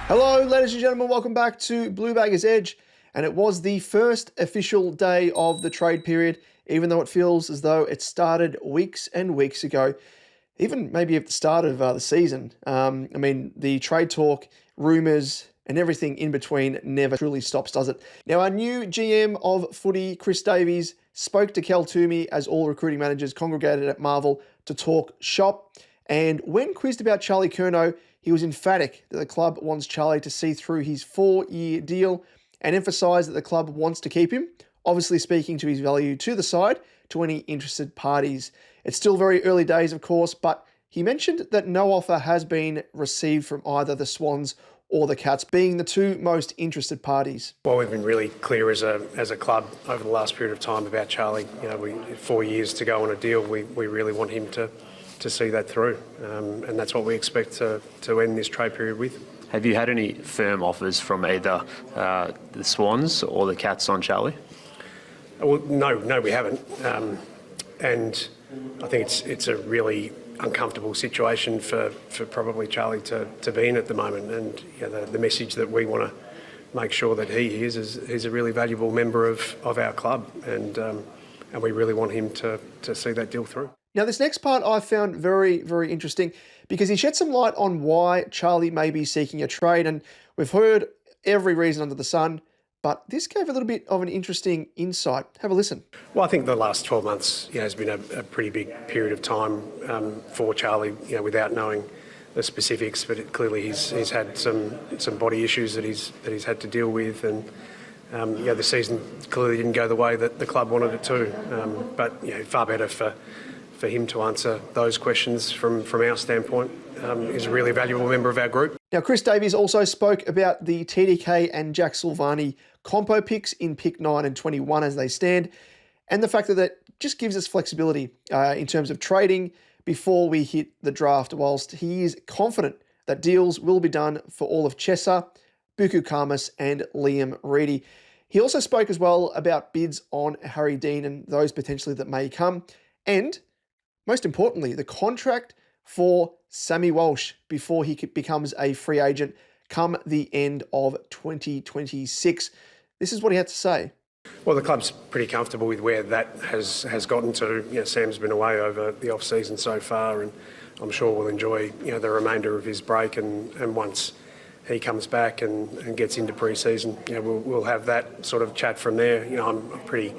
Hello, ladies and gentlemen. Welcome back to Bluebaggers Edge. And it was the first official day of the trade period, even though it feels as though it started weeks and weeks ago, even maybe at the start of the season. The trade talk, rumours, and everything in between never truly stops, does it? Now, our new GM of footy, Chris Davies, spoke to Toomey as all recruiting managers congregated at Marvel to talk shop. And when quizzed about Charlie Curnow, he was emphatic that the club wants Charlie to see through his 4-year deal and emphasised that the club wants to keep him, obviously speaking to his value to the side to any interested parties. It's still very early days, of course, but he mentioned that no offer has been received from either the Swans or the Cats, being the two most interested parties. Well, we've been really clear as a club over the last period of time about Charlie. 4 years to go on a deal. We really want him to see that through, and that's what we expect to end this trade period with. Have you had any firm offers from either the Swans or the Cats on Charlie? Well, no, we haven't, and I think it's a really uncomfortable situation for probably Charlie to be in at the moment. And the message that we want to make sure that he hears is he's a really valuable member of our club, and we really want him to see that deal through. Now, this next part I found very, very interesting because he shed some light on why Charlie may be seeking a trade, and we've heard every reason under the sun, but this gave a little bit of an interesting insight. Have a listen. Well, I think the last 12 months has been a pretty big period of time for Charlie, without knowing the specifics, but clearly he's had some body issues that he's had to deal with, and the season clearly didn't go the way that the club wanted it to, but far better for him to answer those questions from our standpoint. Is a really valuable member of our group. Now, Chris Davies also spoke about the TDK and Jack Silvani compo picks in pick 9 and 21 as they stand, and the fact that just gives us flexibility in terms of trading before we hit the draft, whilst he is confident that deals will be done for all of Chesser, Buku Kamas and Liam Reedy. He also spoke as well about bids on Harry Dean and those potentially that may come, and most importantly, the contract for Sammy Walsh before he becomes a free agent come the end of 2026. This is what he had to say. Well, the club's pretty comfortable with where that has gotten to. Sam's been away over the off-season so far, and I'm sure we'll enjoy the remainder of his break. And once he comes back and gets into pre-season, we'll have that sort of chat from there. I'm pretty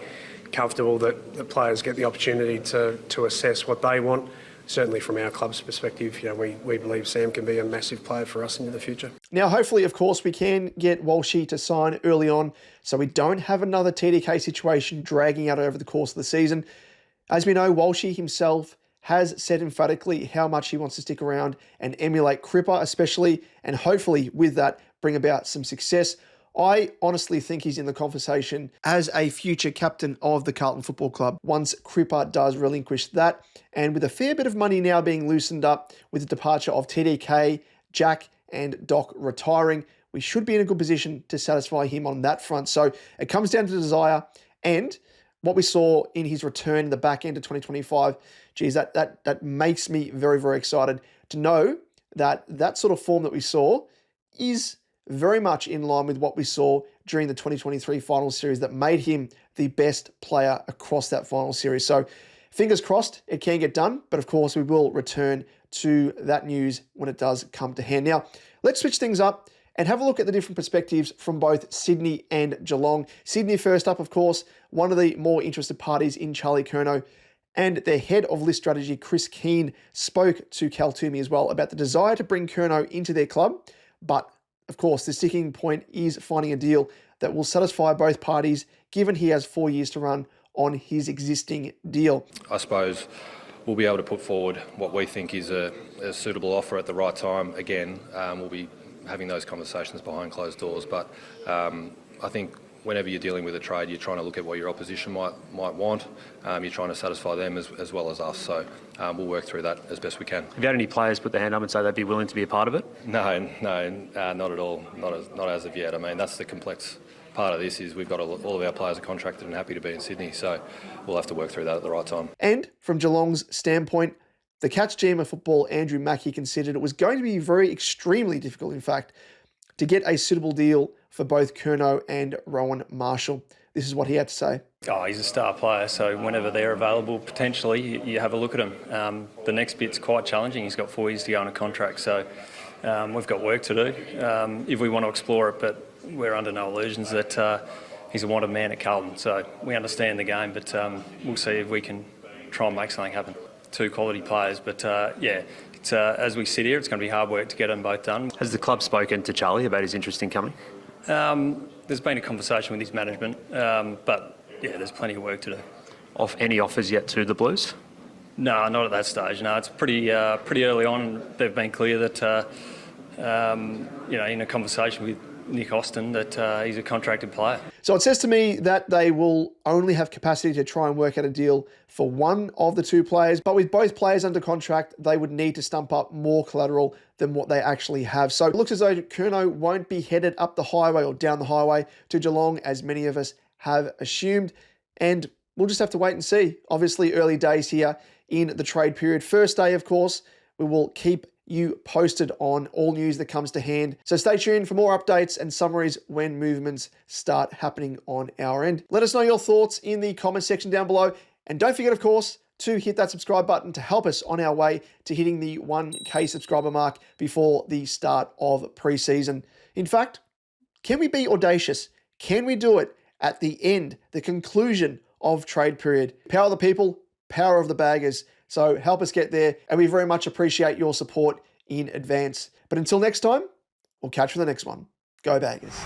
comfortable that the players get the opportunity to assess what they want. Certainly from our club's perspective, we believe Sam can be a massive player for us into the future. Now, hopefully, of course, we can get Walshy to sign early on so we don't have another TDK situation dragging out over the course of the season. As we know, Walshy himself has said emphatically how much he wants to stick around and emulate Cripper especially, and hopefully with that bring about some success. I honestly think he's in the conversation as a future captain of the Carlton Football Club once Cripper does relinquish that. And with a fair bit of money now being loosened up with the departure of TDK, Jack and Doc retiring, we should be in a good position to satisfy him on that front. So it comes down to desire and what we saw in his return in the back end of 2025. Geez, that makes me very, very excited to know that sort of form that we saw is very much in line with what we saw during the 2023 final series that made him the best player across that final series. So fingers crossed it can get done, but of course we will return to that news when it does come to hand. Now, let's switch things up and have a look at the different perspectives from both Sydney and Geelong. Sydney first up, of course, one of the more interested parties in Charlie Curnow, and their head of list strategy, Chris Keane, spoke to Toomey as well about the desire to bring Curnow into their club, but of course, the sticking point is finding a deal that will satisfy both parties, given he has 4 years to run on his existing deal. I suppose we'll be able to put forward what we think is a suitable offer at the right time. Again, we'll be having those conversations behind closed doors, but I think whenever you're dealing with a trade, you're trying to look at what your opposition might want. You're trying to satisfy them as well as us. So we'll work through that as best we can. Have you had any players put their hand up and say they'd be willing to be a part of it? No, not at all. Not as of yet. I mean, that's the complex part of this is we've got all of our players are contracted and happy to be in Sydney. So we'll have to work through that at the right time. And from Geelong's standpoint, the Cats GM of football, Andrew Mackey, considered it was going to be extremely difficult, in fact, to get a suitable deal for both Curnow and Rowan Marshall. This is what he had to say. Oh, he's a star player, so whenever they're available, potentially, you have a look at him. The next bit's quite challenging. He's got 4 years to go on a contract, so we've got work to do if we want to explore it, but we're under no illusions that he's a wanted man at Carlton, so we understand the game, but we'll see if we can try and make something happen. 2 quality players, but it's, as we sit here, it's going to be hard work to get them both done. Has the club spoken to Charlie about his interest in coming? There's been a conversation with his management, but yeah, there's plenty of work to do. Any offers yet to the Blues? No, not at that stage. No, it's pretty early on. They've been clear that in a conversation with Nick Austin that he's a contracted player. So it says to me that they will only have capacity to try and work out a deal for one of the 2 players, but with both players under contract, they would need to stump up more collateral than what they actually have. So it looks as though Curnow won't be headed up the highway or down the highway to Geelong, as many of us have assumed, and we'll just have to wait and see. Obviously, early days here in the trade period. First day, of course, we will keep you posted on all news that comes to hand. So stay tuned for more updates and summaries when movements start happening on our end. Let us know your thoughts in the comment section down below. And don't forget, of course, to hit that subscribe button to help us on our way to hitting the 1K subscriber mark before the start of preseason. In fact, can we be audacious? Can we do it at the end, the conclusion of trade period? Power of the people, power of the baggers. So help us get there, and we very much appreciate your support in advance. But until next time, we'll catch you for the next one. Go Baggers.